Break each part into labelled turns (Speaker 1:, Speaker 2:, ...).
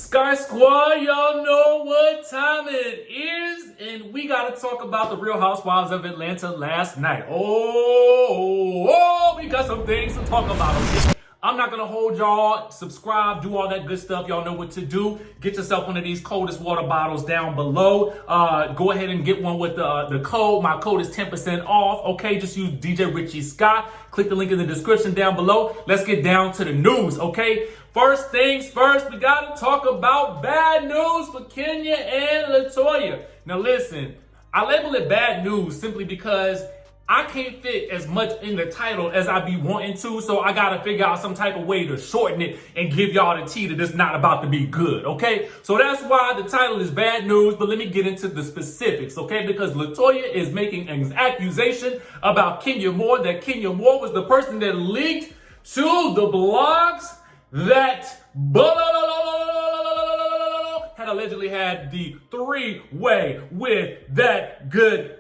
Speaker 1: Skye Squad, y'all know what time it is, and we gotta talk about the Real Housewives of Atlanta last night. We got some things to talk about. Okay? I'm not gonna hold y'all. Subscribe, do all that good stuff. Y'all know what to do. Get yourself one of these coldest water bottles down below. Go ahead and get one with the code. My code is 10% off. Okay, just use DJ Richie Skye. Click the link in the description down below. Let's get down to the news. Okay. First things first, we gotta talk about bad news for Kenya and LATOYA. Now listen, I label it bad news simply because I can't fit as much in the title as I be wanting to, so I gotta figure out some type of way to shorten it and give y'all the tea that it's not about to be good, okay? So that's why the title is bad news, but let me get into the specifics, okay? Because LATOYA is making an accusation about Kenya Moore, that Kenya Moore was the person that leaked to the blogs that had allegedly had the three-way with that good,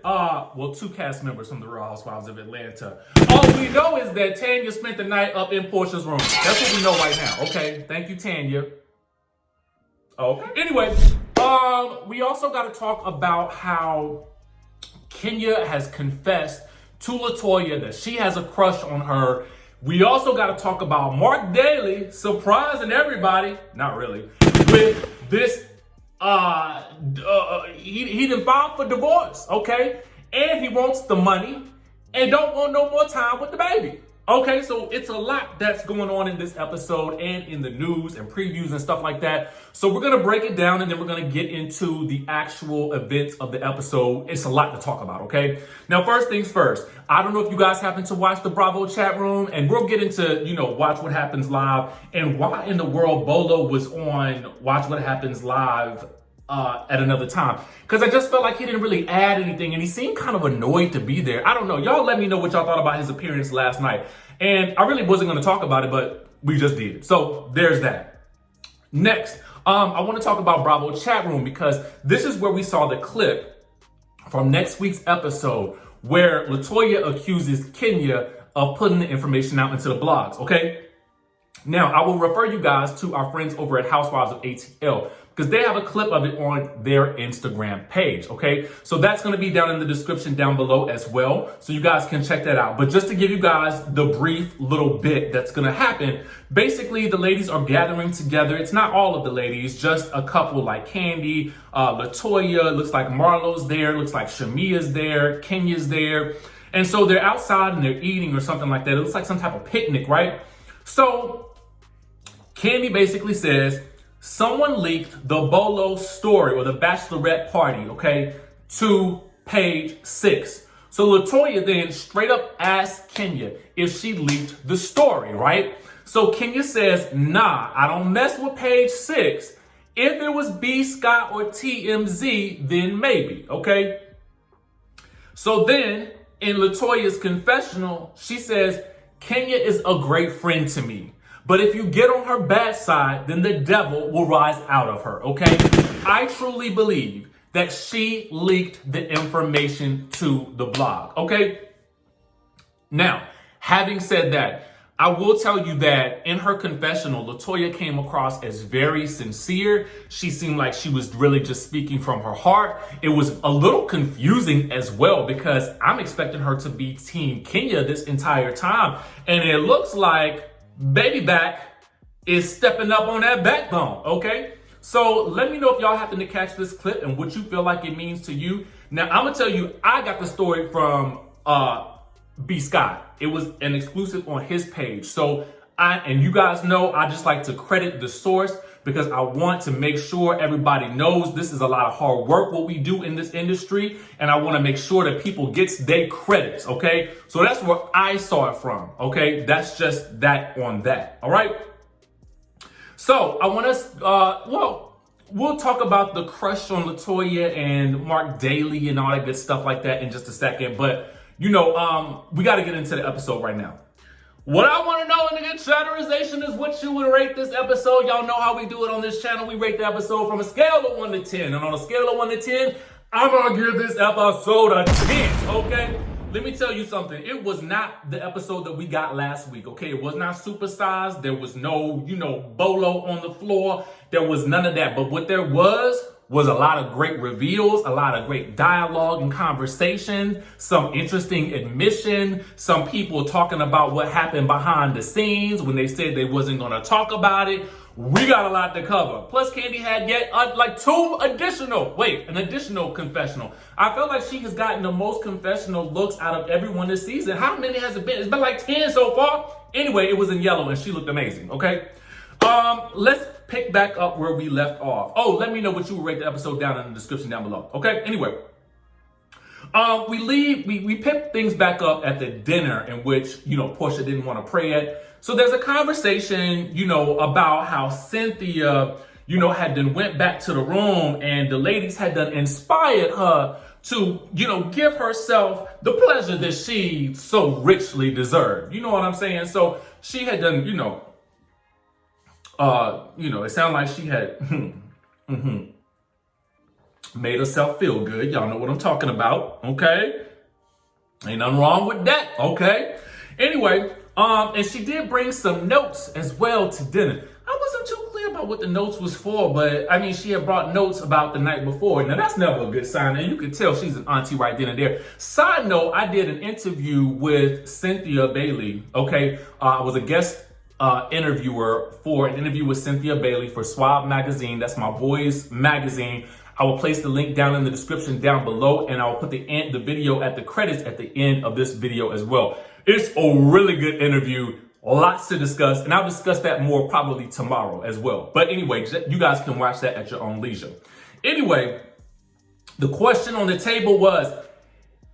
Speaker 1: two cast members from the Real Housewives of Atlanta. All we know is that Tanya spent the night up in Porsha's room. That's what we know right now, okay? Thank you, Tanya. Okay. Anyway, we also got to talk about how Kenya has confessed to LATOYA that she has a crush on her. We also got to talk about Mark Daly surprising everybody, not really, with this, he done filed for divorce, okay? And he wants the money and don't want no more time with the baby. Okay, so it's a lot that's going on in this episode and in the news and previews and stuff like that. So we're going to break it down and then we're going to get into the actual events of the episode. It's a lot to talk about, okay? Now, first things first, I don't know if you guys happen to watch the Bravo chat room, and we'll get into, Watch What Happens Live and why in the world Bolo was on Watch What Happens Live at another time, because I just felt like he didn't really add anything and he seemed kind of annoyed to be there. I don't know. Y'all let me know what y'all thought about his appearance last night. And I really wasn't going to talk about it, but we just did. So there's that. Next, I want to talk about Bravo chat room, because this is where we saw the clip from next week's episode where LATOYA accuses Kenya of putting the information out into the blogs. Okay. Now, I will refer you guys to our friends over at Housewives of ATL, because they have a clip of it on their Instagram page, okay? So that's going to be down in the description down below as well, so you guys can check that out. But just to give you guys the brief little bit that's going to happen, basically the ladies are gathering together. It's not all of the ladies, just a couple like Kandi, LATOYA, looks like Marlo's there, looks like Shamia's there, Kenya's there. And so they're outside and they're eating or something like that. It looks like some type of picnic, right? So Kandi basically says, someone leaked the Bolo story or the bachelorette party, okay, to page 6. So LATOYA then straight up asked Kenya if she leaked the story, right? So Kenya says, nah, I don't mess with page 6. If it was B, Scott, or TMZ, then maybe, okay? So then in LATOYA's confessional, she says, Kenya is a great friend to me. But if you get on her bad side, then the devil will rise out of her, okay? I truly believe that she leaked the information to the blog, okay? Now, having said that, I will tell you that in her confessional, LATOYA came across as very sincere. She seemed like she was really just speaking from her heart. It was a little confusing as well, because I'm expecting her to be Team Kenya this entire time. And it looks like Baby Back is stepping up on that backbone, okay? So let me know if y'all happen to catch this clip and what you feel like it means to you. Now, I'm going to tell you, I got the story from B. Scott. It was an exclusive on his page. So and you guys know, I just like to credit the source, because I want to make sure everybody knows this is a lot of hard work, what we do in this industry. And I want to make sure that people gets their credits, okay? So that's where I saw it from, okay? That's just that on that, all right? So I want to, we'll talk about the crush on LATOYA and Mark Daly and all that good stuff like that in just a second. But, we got to get into the episode right now. What I want to know in the good chatterization is what you would rate this episode. Y'all know how we do it on this channel. We rate the episode from a scale of 1 to 10. And on a scale of 1 to 10, I'm going to give this episode a 10, okay? let me tell you something. It was not the episode that we got last week, okay? It was not supersized. There was no, bolo on the floor. There was none of that. But what there was a lot of great reveals, a lot of great dialogue and conversation, some interesting admission, some people talking about what happened behind the scenes when they said they wasn't going to talk about it. We got a lot to cover. Plus, Kandi had yet an additional confessional. I feel like she has gotten the most confessional looks out of everyone this season. How many has it been? It's been like 10 so far. Anyway, it was in yellow and she looked amazing, okay? Let's pick back up where we left off. Oh, let me know what you would rate the episode down in the description down below, okay? Anyway, we pick things back up at the dinner in which, Porsha didn't want to pray at. So there's a conversation, about how Cynthia, had then went back to the room and the ladies had done inspired her to, give herself the pleasure that she so richly deserved. You know what I'm saying? So she had done, it sounded like she had made herself feel good. Y'all know what I'm talking about, okay? Ain't nothing wrong with that, okay? Anyway, and she did bring some notes as well to dinner. I wasn't too clear about what the notes was for, but I mean, she had brought notes about the night before. Now, that's never a good sign, and you can tell she's an auntie right then and there. Side note, I did an interview with Cynthia Bailey, okay? I was a guest interviewer for an interview with Cynthia Bailey for Suave Magazine. That's my boys' magazine. I will place the link down in the description down below, and I will put the video at the credits at the end of this video as well. It's a really good interview, lots to discuss, and I'll discuss that more probably tomorrow as well. But anyway, you guys can watch that at your own leisure. Anyway, the question on the table was,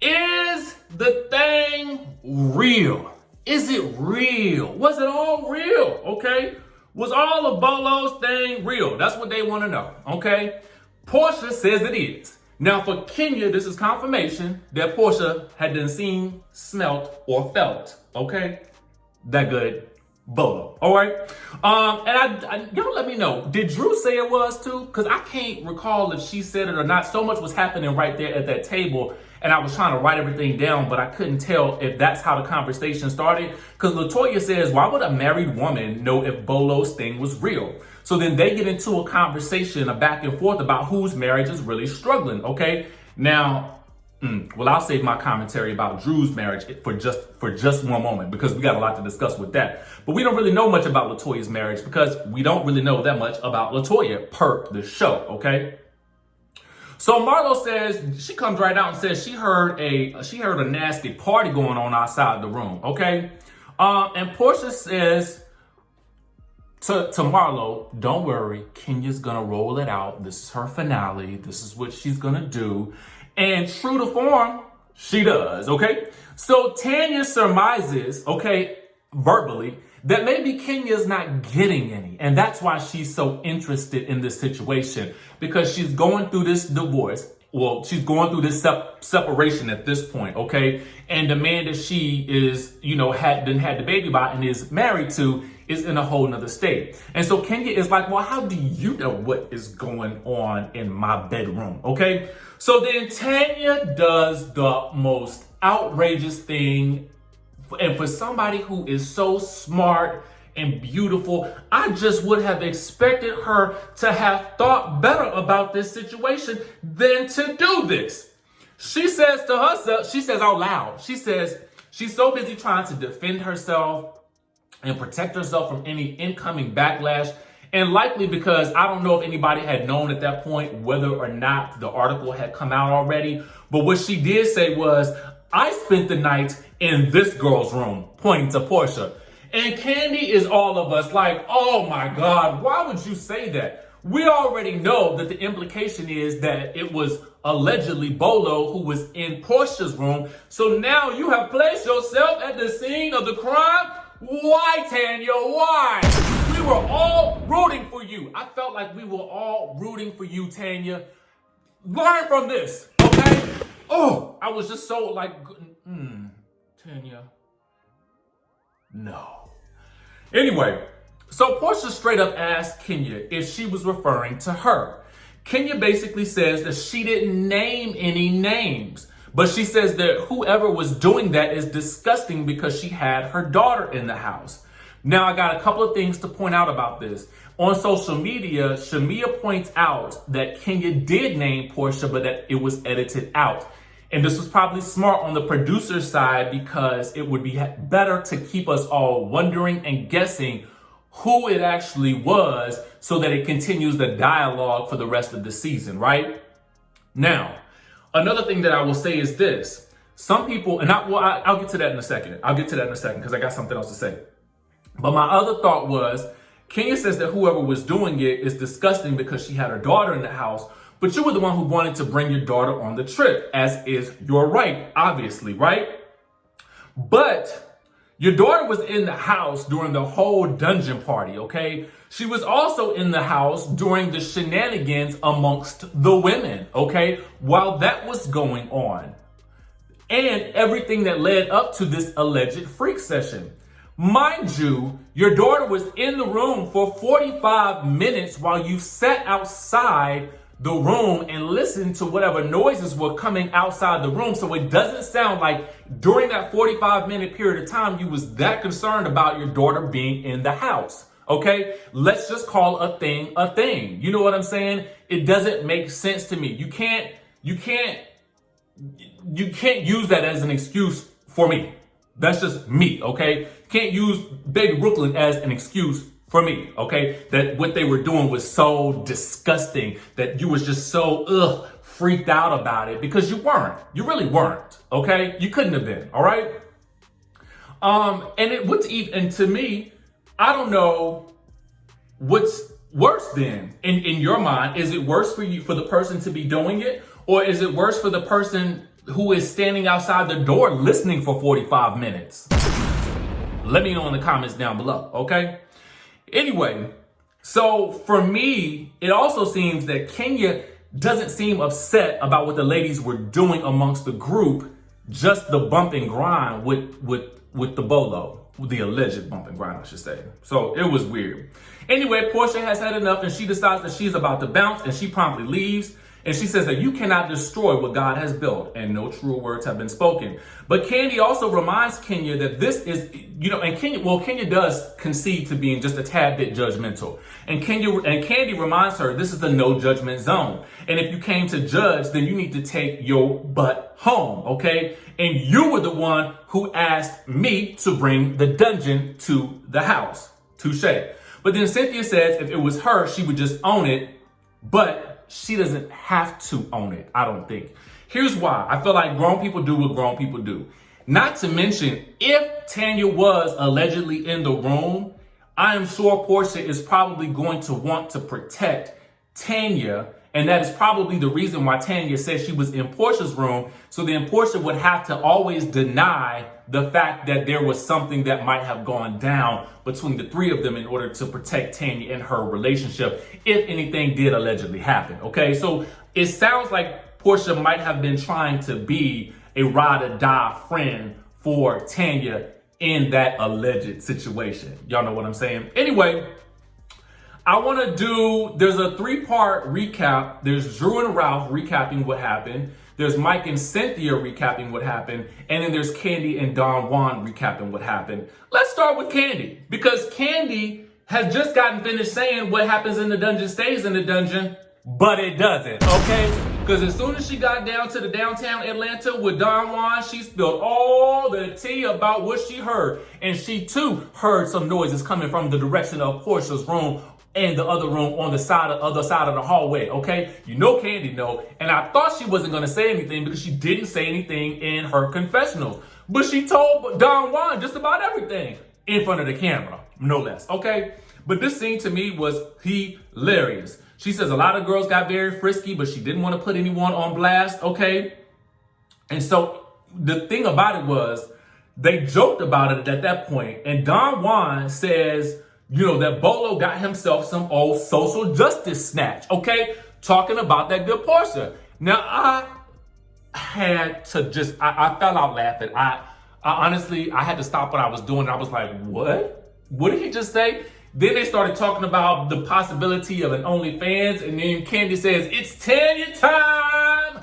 Speaker 1: is the thing real? Is it real? Was it all real? Okay. Was all of Bolo's thing real? That's what they want to know. Okay. Porsha says it is. Now for Kenya, this is confirmation that Porsha had done seen, smelt, or felt. Okay. That good Bolo. All right. And y'all let me know. Did Drew say it was too? Because I can't recall if she said it or not. So much was happening right there at that table. And I was trying to write everything down, but I couldn't tell if that's how the conversation started. Because LATOYA says, why would a married woman know if Bolo's thing was real? So then they get into a conversation, a back and forth about whose marriage is really struggling, okay? Now, I'll save my commentary about Drew's marriage for just one moment because we got a lot to discuss with that. But we don't really know much about LATOYA's marriage because we don't really know that much about LATOYA per the show, okay? So Marlo says, she comes right out and says she heard a nasty party going on outside the room, okay? And Porsha says to Marlo, don't worry, Kenya's gonna roll it out. This is her finale. This is what she's gonna do. And true to form, she does, okay? So Tanya surmises, okay, verbally, that maybe Kenya's not getting any. And that's why she's so interested in this situation. Because she's going through this divorce. Well, she's going through this separation at this point, okay? And the man that she is, had the baby by and is married to is in a whole nother state. And so Kenya is like, well, how do you know what is going on in my bedroom, okay? So then Tanya does the most outrageous thing. And for somebody who is so smart and beautiful, I just would have expected her to have thought better about this situation than to do this. She says to herself, she says out loud, she says she's so busy trying to defend herself and protect herself from any incoming backlash. And likely because I don't know if anybody had known at that point whether or not the article had come out already. But what she did say was, I spent the night in this girl's room, pointing to Porsha. And Kandi is all of us like, oh my God, why would you say that? We already know that the implication is that it was allegedly Bolo who was in Porsha's room. So now you have placed yourself at the scene of the crime. Why, Tanya? Why? We were all rooting for you. I felt like we were all rooting for you, Tanya. Learn from this, okay? Oh, I was just so like, Tanya, no. Anyway, so Porsha straight up asked Kenya if she was referring to her. Kenya basically says that she didn't name any names, But she says that whoever was doing that is disgusting because she had her daughter in the house. Now, I got a couple of things to point out about this. On social media, Shamia points out that Kenya did name Porsha, but that it was edited out. And this was probably smart on the producer's side because it would be better to keep us all wondering and guessing who it actually was so that it continues the dialogue for the rest of the season, right? Now, another thing that I will say is this. Some people, and I'll get to that in a second. I'll get to that in a second because I got something else to say. But my other thought was, Kenya says that whoever was doing it is disgusting because she had her daughter in the house, but you were the one who wanted to bring your daughter on the trip, as is your right, obviously, right? But your daughter was in the house during the whole dungeon party, okay? She was also in the house during the shenanigans amongst the women, okay? While that was going on. And everything that led up to this alleged freak session. Mind you, your daughter was in the room for 45 minutes while you sat outside the room and listened to whatever noises were coming outside the room. So it doesn't sound like during that 45-minute period of time, you was that concerned about your daughter being in the house. Okay, let's just call a thing a thing. You know what I'm saying? It doesn't make sense to me. You can't use that as an excuse for me. That's just me, okay? Can't use Baby Brooklyn as an excuse for me, okay? That what they were doing was so disgusting that you was just so freaked out about it because you weren't. You really weren't, okay? You couldn't have been, all right? And to me, I don't know what's worse then in your mind. Is it worse for you, for the person to be doing it? Or is it worse for the person who is standing outside the door listening for 45 minutes? Let me know in the comments down below, okay? Anyway, so for me, it also seems that Kenya doesn't seem upset about what the ladies were doing amongst the group, just the bump and grind with the bolo, the alleged bump and grind, I should say. So it was weird. Anyway, Porsha has had enough and she decides that she's about to bounce and she promptly leaves. And she says that you cannot destroy what God has built, and no true words have been spoken. But Kandi also reminds Kenya that this is, and Kenya does concede to being just a tad bit judgmental. And Kandi reminds her this is a no judgment zone. And if you came to judge, then you need to take your butt home, okay? And you were the one who asked me to bring the dungeon to the house. Touche. But then Cynthia says if it was her, she would just own it. But she doesn't have to own it, I don't think. Here's why. I feel like grown people do what grown people do. Not to mention, if Tanya was allegedly in the room, I am sure Porsha is probably going to want to protect Tanya. And that is probably the reason why Tanya says she was in Porsha's room. So then Porsha would have to always deny the fact that there was something that might have gone down between the three of them in order to protect Tanya and her relationship, if anything did allegedly happen, okay? So it sounds like Porsha might have been trying to be a ride or die friend for Tanya in that alleged situation. Y'all know what I'm saying? Anyway, I want to there's a 3-part recap. There's Drew and Ralph recapping what happened. There's Mike and Cynthia recapping what happened. And then there's Kandi and Don Juan recapping what happened. Let's start with Kandi, because Kandi has just gotten finished saying what happens in the dungeon stays in the dungeon, but it doesn't, okay? Because as soon as she got down to the downtown Atlanta with Don Juan, she spilled all the tea about what she heard. And she too heard some noises coming from the direction of Porsha's room and the other room on the other side of the hallway, okay? You know Kandi know. And I thought she wasn't gonna say anything because she didn't say anything in her confessionals. But she told Don Juan just about everything in front of the camera, no less, okay? But this scene to me was hilarious. She says a lot of girls got very frisky, but she didn't want to put anyone on blast, okay? And so the thing about it was, they joked about it at that point, and Don Juan says, that Bolo got himself some old social justice snatch, okay? Talking about that good Porsha. Now, I had to I fell out laughing. I honestly, I had to stop what I was doing. I was like, what? What did he just say? Then they started talking about the possibility of an OnlyFans, and then Kandi says, it's Tanya time!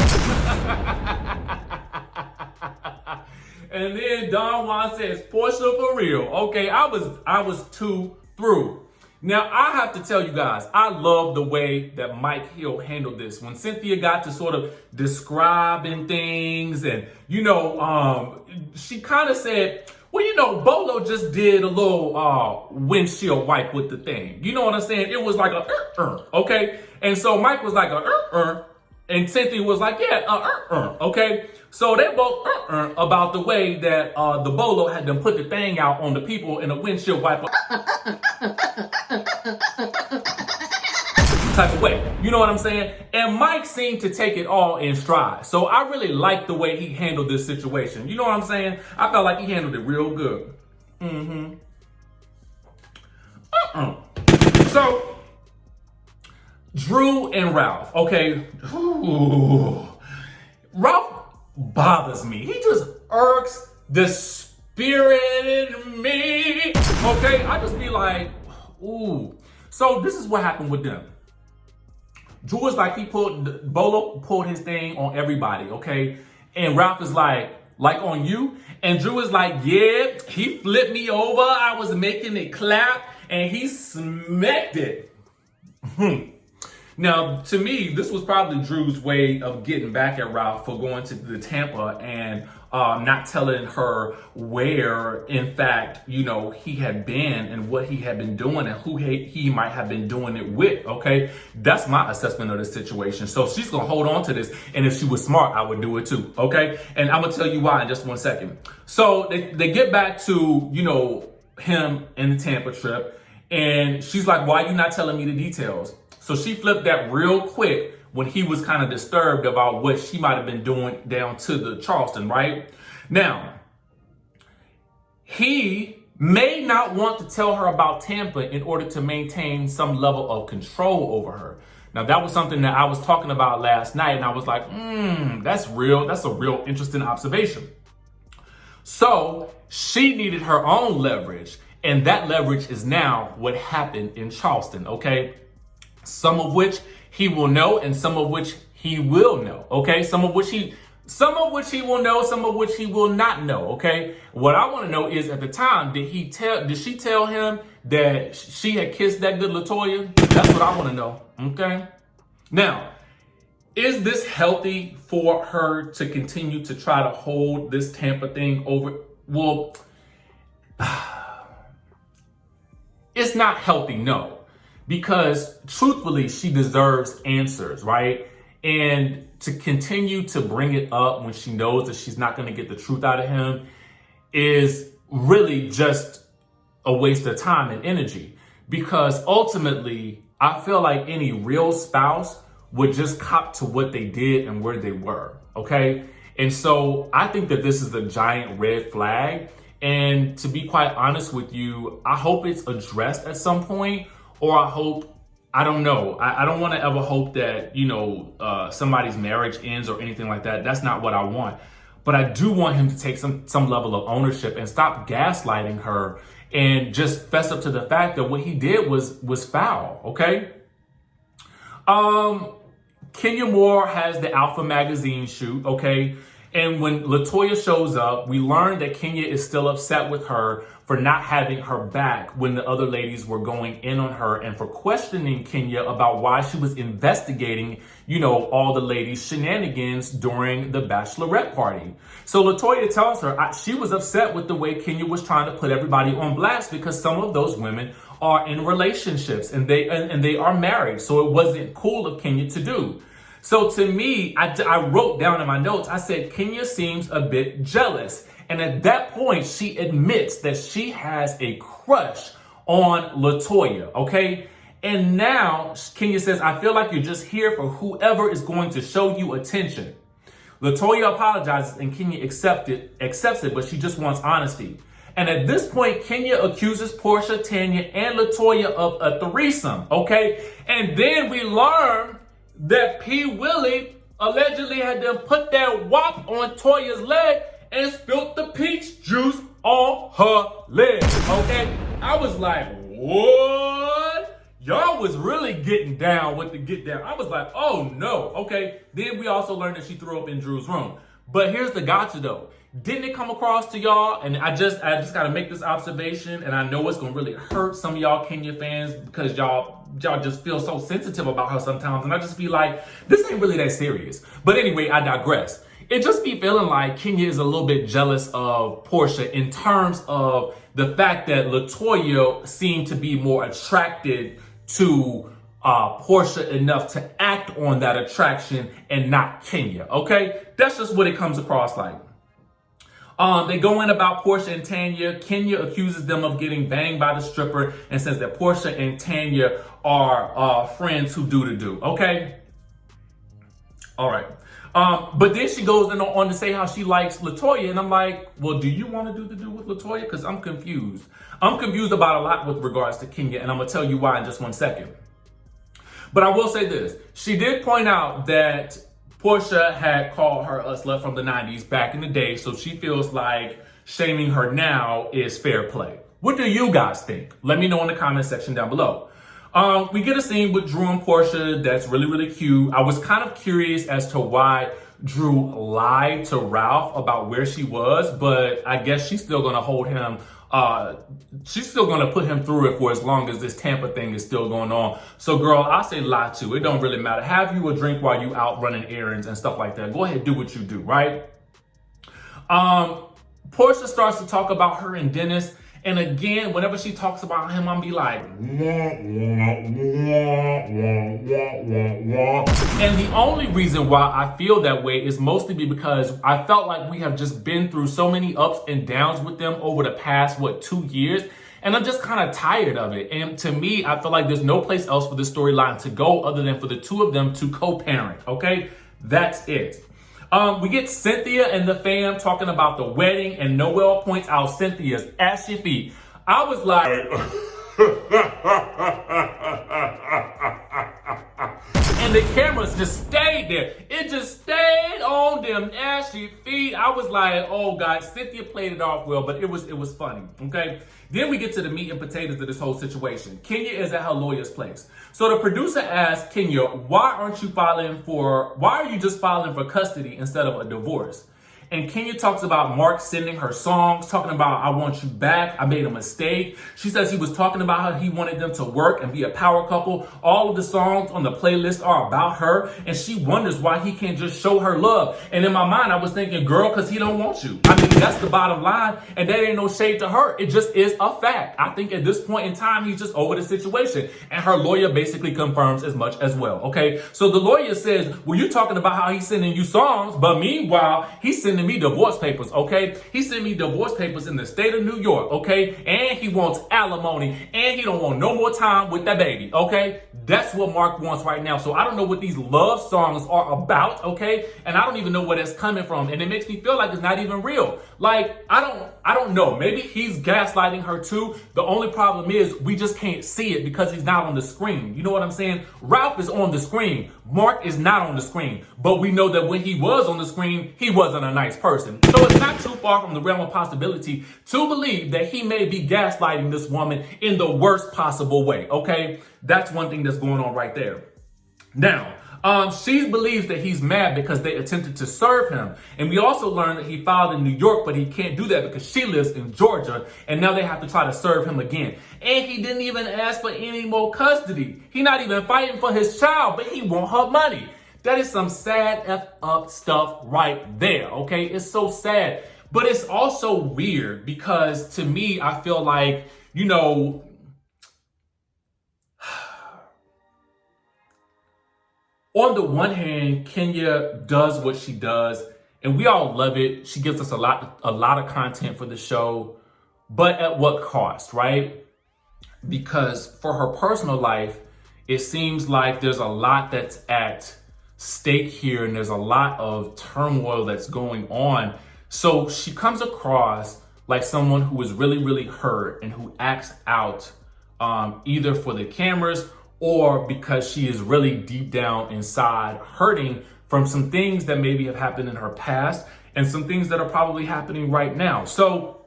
Speaker 1: And then Don Juan says, Porsha for real. Okay, I was too through. Now, I have to tell you guys, I love the way that Mike Hill handled this. When Cynthia got to sort of describing things and, she kind of said, well, Bolo just did a little windshield wipe with the thing. You know what I'm saying? It was like a okay? And so Mike was like a and Cynthia was like, yeah, okay? So they both about the way that the Bolo had them put the thing out on the people in a windshield wiper type of way. You know what I'm saying? And Mike seemed to take it all in stride. So I really liked the way he handled this situation. You know what I'm saying? I felt like he handled it real good. So, Drew and Ralph, okay? Ooh. Ralph bothers me. He just irks the spirit in me. Okay, I just be like, ooh. So this is what happened with them. Drew is like, Bolo pulled his thing on everybody, okay? And Ralph is like on you? And Drew is like, yeah, he flipped me over. I was making it clap and he smacked it. Now, to me, this was probably Drew's way of getting back at Ralph for going to the Tampa and not telling her where, in fact, he had been and what he had been doing and who he might have been doing it with, okay? That's my assessment of the situation. So she's going to hold on to this. And if she was smart, I would do it too, okay? And I'm going to tell you why in just 1 second. So they get back to, him and the Tampa trip. And she's like, why are you not telling me the details? So she flipped that real quick when he was kind of disturbed about what she might have been doing down to the Charleston, right? Now, he may not want to tell her about Tampa in order to maintain some level of control over her. Now, that was something that I was talking about last night, and I was like, that's real. That's a real interesting observation. So she needed her own leverage, and that leverage is now what happened in Charleston, okay? Some of which he will know and some of which he will know, okay? Some of which he will know, some of which he will not know, okay? What I want to know is, at the time, did she tell him that she had kissed that good LATOYA? That's what I want to know, okay? Now, is this healthy for her to continue to try to hold this Tampa thing over? Well, it's not healthy, no. Because truthfully, she deserves answers, right? And to continue to bring it up when she knows that she's not going to get the truth out of him is really just a waste of time and energy. Because ultimately, I feel like any real spouse would just cop to what they did and where they were, okay? And so I think that this is a giant red flag. And to be quite honest with you, I hope it's addressed at some point. Or I don't know. I don't want to ever hope that, somebody's marriage ends or anything like that. That's not what I want. But I do want him to take some level of ownership and stop gaslighting her and just fess up to the fact that what he did was foul, okay? Kenya Moore has the Alpha magazine shoot, okay? And when LATOYA shows up, we learn that Kenya is still upset with her for not having her back when the other ladies were going in on her and for questioning Kenya about why she was investigating, all the ladies' shenanigans during the bachelorette party. So LATOYA tells her she was upset with the way Kenya was trying to put everybody on blast because some of those women are in relationships and they are married. So it wasn't cool of Kenya to do. So to me, I wrote down in my notes, I said, Kenya seems a bit jealous. And at that point, she admits that she has a crush on LATOYA, okay? And now Kenya says, I feel like you're just here for whoever is going to show you attention. LATOYA apologizes and Kenya accepts it, but she just wants honesty. And at this point, Kenya accuses Porsha, Tanya, and LATOYA of a threesome, okay? And then we learn that P. Willie allegedly had them put that wop on Toya's leg and spilt the peach juice on her leg, okay? I was like, what? Y'all was really getting down with the get down. I was like, oh no, okay? Then we also learned that she threw up in Drew's room. But here's the gotcha though. Didn't it come across to y'all? And I just gotta make this observation, and I know it's gonna really hurt some of y'all Kenya fans because y'all just feel so sensitive about her sometimes. And I just be like, this ain't really that serious. But anyway, I digress. It just be feeling like Kenya is a little bit jealous of Porsha in terms of the fact that LATOYA seemed to be more attracted to Porsha enough to act on that attraction and not Kenya, okay? That's just what it comes across like. They go in about Porsha and Tanya. Kenya accuses them of getting banged by the stripper and says that Porsha and Tanya are friends who do, okay? All right. But then she goes on to say how she likes LATOYA, and I'm like, well, do you want to do with LATOYA? Because I'm confused. I'm confused about a lot with regards to Kenya, and I'm going to tell you why in just one second. But I will say this. She did point out that Porsha had called her a slut from the 90s back in the day, so she feels like shaming her now is fair play. What do you guys think? Let me know in the comment section down below. We get a scene with Drew and Porsha that's really, really cute. I was kind of curious as to why Drew lied to Ralph about where she was, but I guess she's still going to hold him. She's still going to put him through it for as long as this Tampa thing is still going on. So, girl, I say lie to. It don't really matter. Have you a drink while you out running errands and stuff like that. Go ahead, do what you do, right? Porsha starts to talk about her and Dennis. And again, whenever she talks about him, I'm be like, and the only reason why I feel that way is mostly because I felt like we have just been through so many ups and downs with them over the past, 2 years? And I'm just kind of tired of it. And to me, I feel like there's no place else for the storyline to go other than for the two of them to co-parent, okay? That's it. We get Cynthia and the fam talking about the wedding, and Noel points out Cynthia's ashy feet. I was like, and the cameras just stayed there. It just stayed on them ashy feet. I was like, oh God, Cynthia played it off well, but it was funny, okay? Then we get to the meat and potatoes of this whole situation. Kenya is at her lawyer's place. So the producer asks Kenya, why are you just filing for custody instead of a divorce? And Kenya talks about Mark sending her songs, talking about, I want you back, I made a mistake. She says he was talking about how he wanted them to work and be a power couple. All of the songs on the playlist are about her, and she wonders why he can't just show her love. And in my mind, I was thinking, girl, because he don't want you. I mean, that's the bottom line, and that ain't no shade to her. It just is a fact. I think at this point in time, he's just over the situation. And her lawyer basically confirms as much as well, okay? So the lawyer says, well, you're talking about how he's sending you songs, but meanwhile, he's sending me divorce papers, okay? He sent me divorce papers in the state of New York, okay? And he wants alimony, and he don't want no more time with that baby, okay? That's what Mark wants right now. So I don't know what these love songs are about, okay? And I don't even know where that's coming from. And it makes me feel like it's not even real. Like, I don't know. Maybe he's gaslighting her too. The only problem is we just can't see it because he's not on the screen. You know what I'm saying? Ralph is on the screen. Mark is not on the screen. But we know that when he was on the screen, he wasn't a nice person. So it's not too far from the realm of possibility to believe that he may be gaslighting this woman in the worst possible way, okay? That's one thing that's going on right there. Now, she believes that he's mad because they attempted to serve him. And we also learned that he filed in New York, but he can't do that because she lives in Georgia. And now they have to try to serve him again. And he didn't even ask for any more custody. He's not even fighting for his child, but he wants her money. That is some sad up stuff right there, okay? It's so sad. But it's also weird because to me, I feel like, you know, on the one hand, Kenya does what she does, and we all love it. She gives us a lot of content for the show, but at what cost, right? Because for her personal life, it seems like there's a lot that's at stake here, and there's a lot of turmoil that's going on. So she comes across like someone who is really, really hurt and who acts out either for the cameras or because she is really deep down inside hurting from some things that maybe have happened in her past and some things that are probably happening right now. So,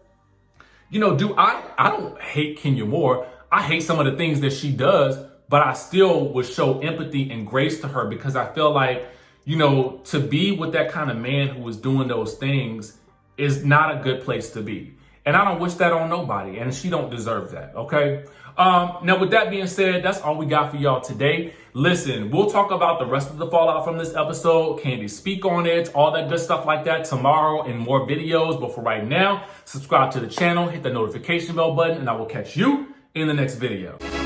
Speaker 1: you know, I don't hate Kenya Moore. I hate some of the things that she does, but I still would show empathy and grace to her because I feel like, you know, to be with that kind of man who is doing those things is not a good place to be. And I don't wish that on nobody, and she don't deserve that, okay? Now, with that being said, that's all we got for y'all today. Listen, we'll talk about the rest of the fallout from this episode. Kandi speak on it, all that good stuff like that tomorrow in more videos. But for right now, subscribe to the channel, hit the notification bell button, and I will catch you in the next video.